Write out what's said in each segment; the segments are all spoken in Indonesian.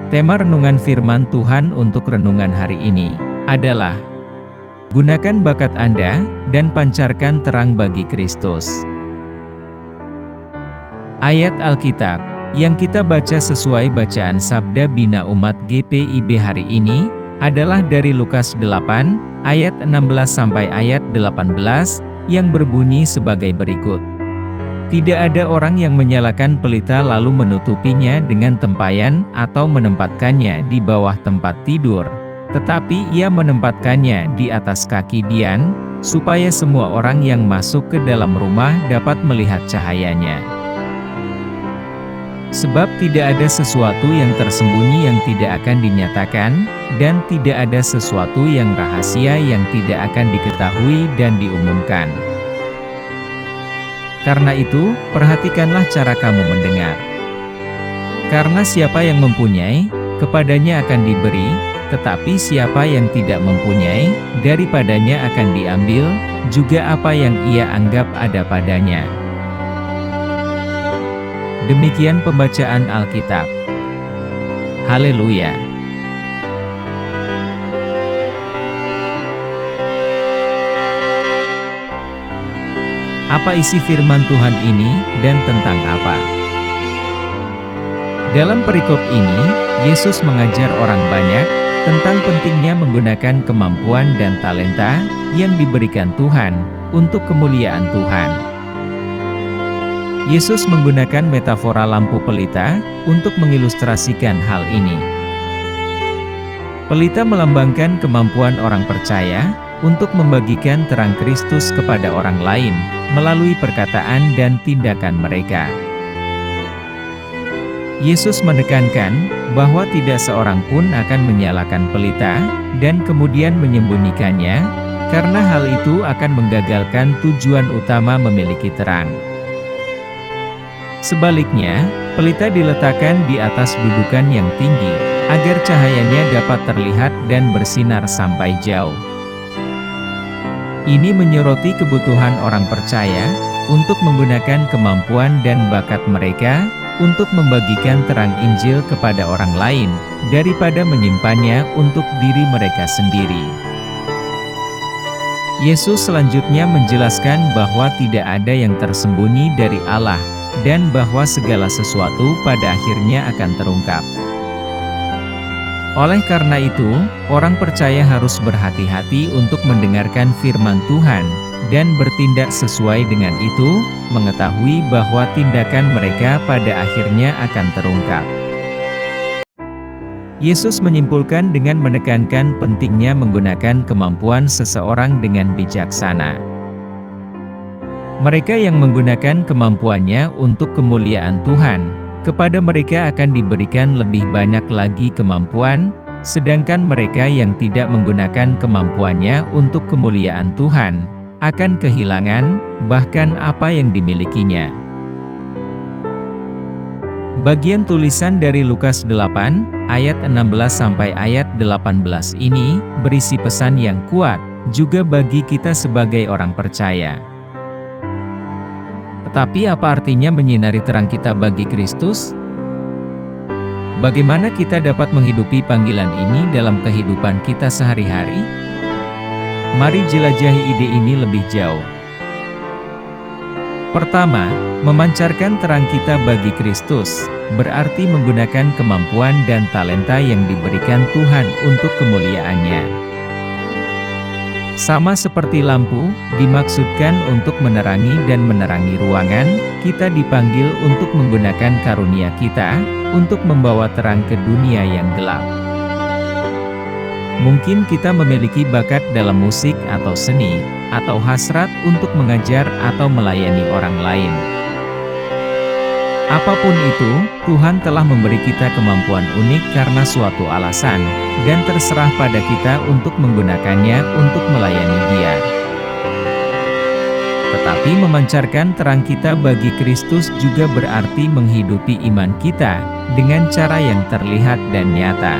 Tema renungan firman Tuhan untuk renungan hari ini adalah gunakan bakat Anda dan pancarkan terang bagi Kristus. Ayat Alkitab yang kita baca sesuai bacaan Sabda Bina Umat GPIB hari ini adalah dari Lukas 8 ayat 16 sampai ayat 18 yang berbunyi sebagai berikut. Tidak ada orang yang menyalakan pelita lalu menutupinya dengan tempayan atau menempatkannya di bawah tempat tidur, tetapi ia menempatkannya di atas kaki dian, supaya semua orang yang masuk ke dalam rumah dapat melihat cahayanya. Sebab tidak ada sesuatu yang tersembunyi yang tidak akan dinyatakan, dan tidak ada sesuatu yang rahasia yang tidak akan diketahui dan diumumkan. Karena itu, perhatikanlah cara kamu mendengar. Karena siapa yang mempunyai, kepadanya akan diberi, tetapi siapa yang tidak mempunyai, daripadanya akan diambil, juga apa yang ia anggap ada padanya. Demikian pembacaan Alkitab. Haleluya! Apa isi firman Tuhan ini, dan tentang apa? Dalam perikop ini, Yesus mengajar orang banyak tentang pentingnya menggunakan kemampuan dan talenta yang diberikan Tuhan untuk kemuliaan Tuhan. Yesus menggunakan metafora lampu pelita untuk mengilustrasikan hal ini. Pelita melambangkan kemampuan orang percaya untuk membagikan terang Kristus kepada orang lain melalui perkataan dan tindakan mereka. Yesus menekankan bahwa tidak seorang pun akan menyalakan pelita dan kemudian menyembunyikannya, karena hal itu akan menggagalkan tujuan utama memiliki terang. Sebaliknya, pelita diletakkan di atas dudukan yang tinggi, agar cahayanya dapat terlihat dan bersinar sampai jauh. Ini menyoroti kebutuhan orang percaya untuk menggunakan kemampuan dan bakat mereka untuk membagikan terang Injil kepada orang lain, daripada menyimpannya untuk diri mereka sendiri. Yesus selanjutnya menjelaskan bahwa tidak ada yang tersembunyi dari Allah, dan bahwa segala sesuatu pada akhirnya akan terungkap. Oleh karena itu, orang percaya harus berhati-hati untuk mendengarkan firman Tuhan, dan bertindak sesuai dengan itu, mengetahui bahwa tindakan mereka pada akhirnya akan terungkap. Yesus menyimpulkan dengan menekankan pentingnya menggunakan kemampuan seseorang dengan bijaksana. Mereka yang menggunakan kemampuannya untuk kemuliaan Tuhan, kepada mereka akan diberikan lebih banyak lagi kemampuan, sedangkan mereka yang tidak menggunakan kemampuannya untuk kemuliaan Tuhan, akan kehilangan, bahkan apa yang dimilikinya. Bagian tulisan dari Lukas 8, ayat 16 sampai ayat 18 ini, berisi pesan yang kuat, juga bagi kita sebagai orang percaya. Tetapi apa artinya menyinari terang kita bagi Kristus? Bagaimana kita dapat menghidupi panggilan ini dalam kehidupan kita sehari-hari? Mari jelajahi ide ini lebih jauh. Pertama, memancarkan terang kita bagi Kristus, berarti menggunakan kemampuan dan talenta yang diberikan Tuhan untuk kemuliaan-Nya. Sama seperti lampu, dimaksudkan untuk menerangi dan menerangi ruangan, kita dipanggil untuk menggunakan karunia kita, untuk membawa terang ke dunia yang gelap. Mungkin kita memiliki bakat dalam musik atau seni, atau hasrat untuk mengajar atau melayani orang lain. Apapun itu, Tuhan telah memberi kita kemampuan unik karena suatu alasan, dan terserah pada kita untuk menggunakannya untuk melayani Dia. Tetapi memancarkan terang kita bagi Kristus juga berarti menghidupi iman kita dengan cara yang terlihat dan nyata.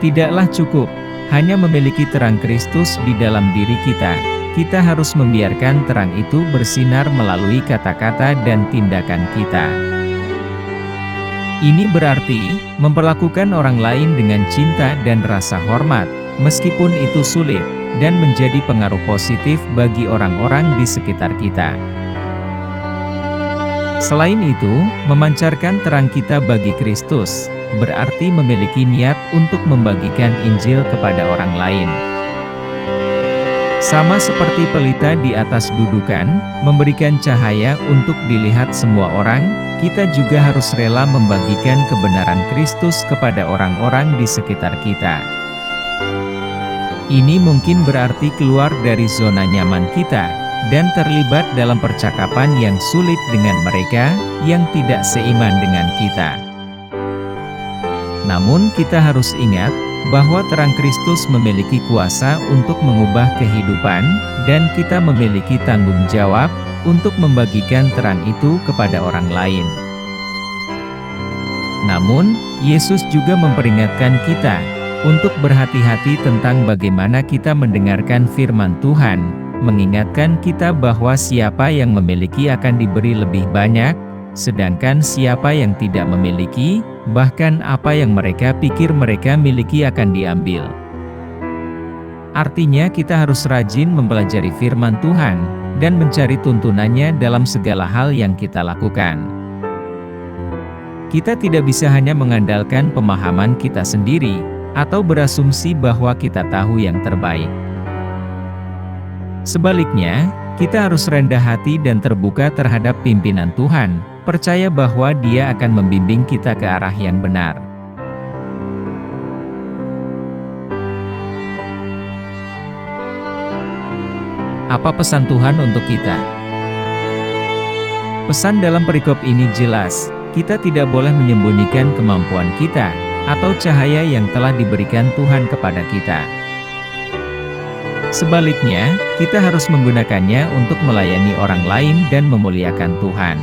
Tidaklah cukup hanya memiliki terang Kristus di dalam diri kita, kita harus membiarkan terang itu bersinar melalui kata-kata dan tindakan kita. Ini berarti memperlakukan orang lain dengan cinta dan rasa hormat, meskipun itu sulit, dan menjadi pengaruh positif bagi orang-orang di sekitar kita. Selain itu, memancarkan terang kita bagi Kristus, berarti memiliki niat untuk membagikan Injil kepada orang lain. Sama seperti pelita di atas dudukan, memberikan cahaya untuk dilihat semua orang, kita juga harus rela membagikan kebenaran Kristus kepada orang-orang di sekitar kita. Ini mungkin berarti keluar dari zona nyaman kita, dan terlibat dalam percakapan yang sulit dengan mereka, yang tidak seiman dengan kita. Namun kita harus ingat, bahwa terang Kristus memiliki kuasa untuk mengubah kehidupan, dan kita memiliki tanggung jawab untuk membagikan terang itu kepada orang lain. Namun, Yesus juga memperingatkan kita untuk berhati-hati tentang bagaimana kita mendengarkan firman Tuhan, mengingatkan kita bahwa siapa yang memiliki akan diberi lebih banyak, sedangkan siapa yang tidak memiliki, bahkan apa yang mereka pikir mereka miliki akan diambil. Artinya kita harus rajin mempelajari firman Tuhan, dan mencari tuntunannya dalam segala hal yang kita lakukan. Kita tidak bisa hanya mengandalkan pemahaman kita sendiri, atau berasumsi bahwa kita tahu yang terbaik. Sebaliknya, kita harus rendah hati dan terbuka terhadap pimpinan Tuhan, percaya bahwa Dia akan membimbing kita ke arah yang benar. Apa pesan Tuhan untuk kita? Pesan dalam perikop ini jelas, kita tidak boleh menyembunyikan kemampuan kita, atau cahaya yang telah diberikan Tuhan kepada kita. Sebaliknya, kita harus menggunakannya untuk melayani orang lain dan memuliakan Tuhan.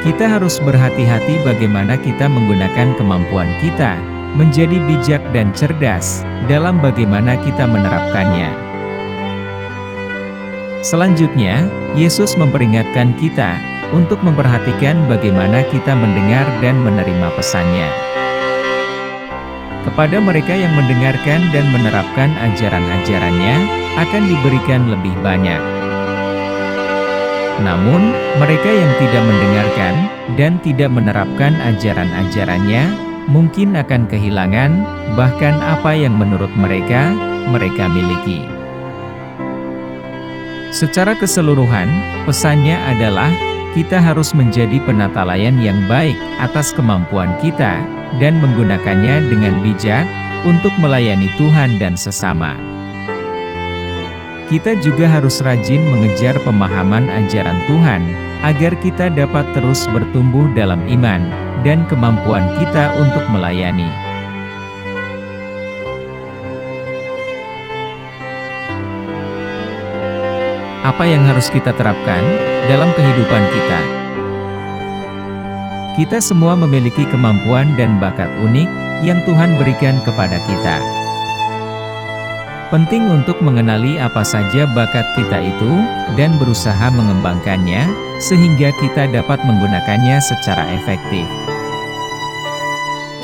Kita harus berhati-hati bagaimana kita menggunakan kemampuan kita, menjadi bijak dan cerdas, dalam bagaimana kita menerapkannya. Selanjutnya, Yesus memperingatkan kita, untuk memperhatikan bagaimana kita mendengar dan menerima pesannya. Kepada mereka yang mendengarkan dan menerapkan ajaran-ajarannya, akan diberikan lebih banyak. Namun, mereka yang tidak mendengarkan, dan tidak menerapkan ajaran-ajarannya, mungkin akan kehilangan, bahkan apa yang menurut mereka miliki. Secara keseluruhan, pesannya adalah, kita harus menjadi penatalayan yang baik atas kemampuan kita, dan menggunakannya dengan bijak, untuk melayani Tuhan dan sesama. Kita juga harus rajin mengejar pemahaman ajaran Tuhan, agar kita dapat terus bertumbuh dalam iman, dan kemampuan kita untuk melayani. Apa yang harus kita terapkan dalam kehidupan kita? Kita semua memiliki kemampuan dan bakat unik yang Tuhan berikan kepada kita. Penting untuk mengenali apa saja bakat kita itu, dan berusaha mengembangkannya, sehingga kita dapat menggunakannya secara efektif.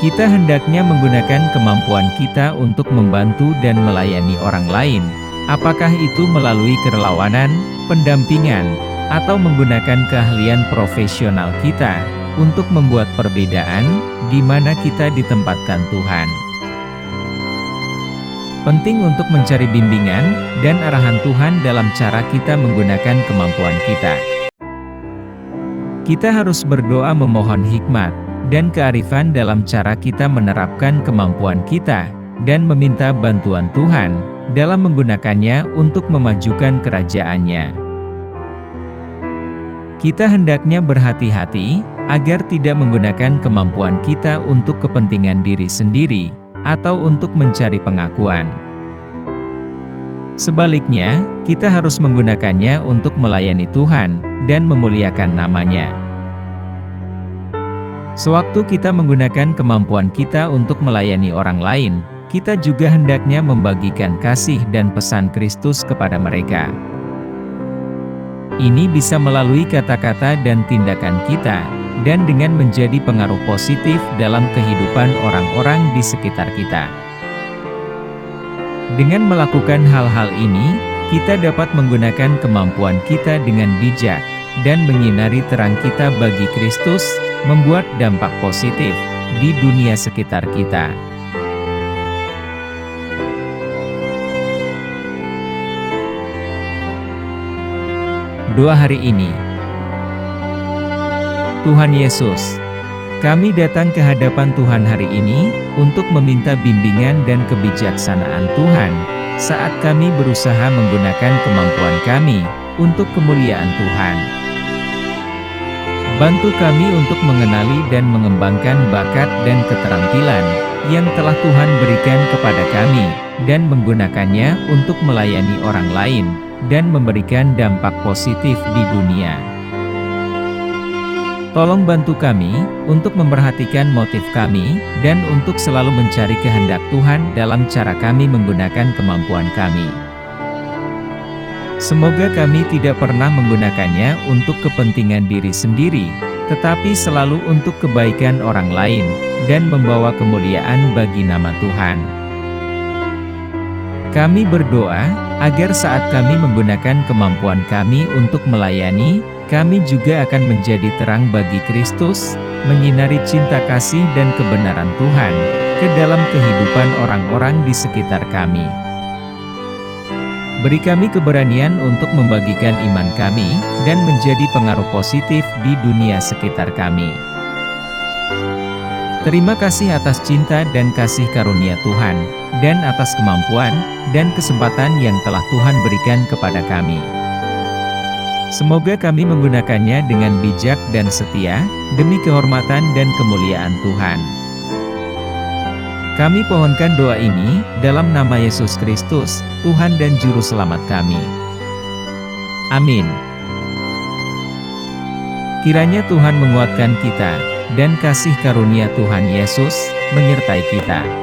Kita hendaknya menggunakan kemampuan kita untuk membantu dan melayani orang lain, apakah itu melalui kerelawanan, pendampingan, atau menggunakan keahlian profesional kita, untuk membuat perbedaan, di mana kita ditempatkan Tuhan. Penting untuk mencari bimbingan, dan arahan Tuhan dalam cara kita menggunakan kemampuan kita. Kita harus berdoa memohon hikmat, dan kearifan dalam cara kita menerapkan kemampuan kita, dan meminta bantuan Tuhan, dalam menggunakannya untuk memajukan kerajaan-Nya. Kita hendaknya berhati-hati, agar tidak menggunakan kemampuan kita untuk kepentingan diri sendiri, atau untuk mencari pengakuan. Sebaliknya, kita harus menggunakannya untuk melayani Tuhan, dan memuliakan nama-Nya. Sewaktu kita menggunakan kemampuan kita untuk melayani orang lain, kita juga hendaknya membagikan kasih dan pesan Kristus kepada mereka. Ini bisa melalui kata-kata dan tindakan kita, dan dengan menjadi pengaruh positif dalam kehidupan orang-orang di sekitar kita. Dengan melakukan hal-hal ini, kita dapat menggunakan kemampuan kita dengan bijak, dan menyinari terang kita bagi Kristus, membuat dampak positif di dunia sekitar kita. Doa hari ini. Tuhan Yesus, kami datang ke hadapan Tuhan hari ini, untuk meminta bimbingan dan kebijaksanaan Tuhan, saat kami berusaha menggunakan kemampuan kami, untuk kemuliaan Tuhan. Bantu kami untuk mengenali dan mengembangkan bakat dan keterampilan, yang telah Tuhan berikan kepada kami, dan menggunakannya untuk melayani orang lain, dan memberikan dampak positif di dunia. Tolong bantu kami, untuk memperhatikan motif kami, dan untuk selalu mencari kehendak Tuhan dalam cara kami menggunakan kemampuan kami. Semoga kami tidak pernah menggunakannya untuk kepentingan diri sendiri, tetapi selalu untuk kebaikan orang lain, dan membawa kemuliaan bagi nama Tuhan. Kami berdoa, agar saat kami menggunakan kemampuan kami untuk melayani, kami juga akan menjadi terang bagi Kristus, menyinari cinta kasih dan kebenaran Tuhan, ke dalam kehidupan orang-orang di sekitar kami. Beri kami keberanian untuk membagikan iman kami, dan menjadi pengaruh positif di dunia sekitar kami. Terima kasih atas cinta dan kasih karunia Tuhan, dan atas kemampuan dan kesempatan yang telah Tuhan berikan kepada kami. Semoga kami menggunakannya dengan bijak dan setia, demi kehormatan dan kemuliaan Tuhan. Kami pohonkan doa ini, dalam nama Yesus Kristus, Tuhan dan Juru Selamat kami. Amin. Kiranya Tuhan menguatkan kita, dan kasih karunia Tuhan Yesus, menyertai kita.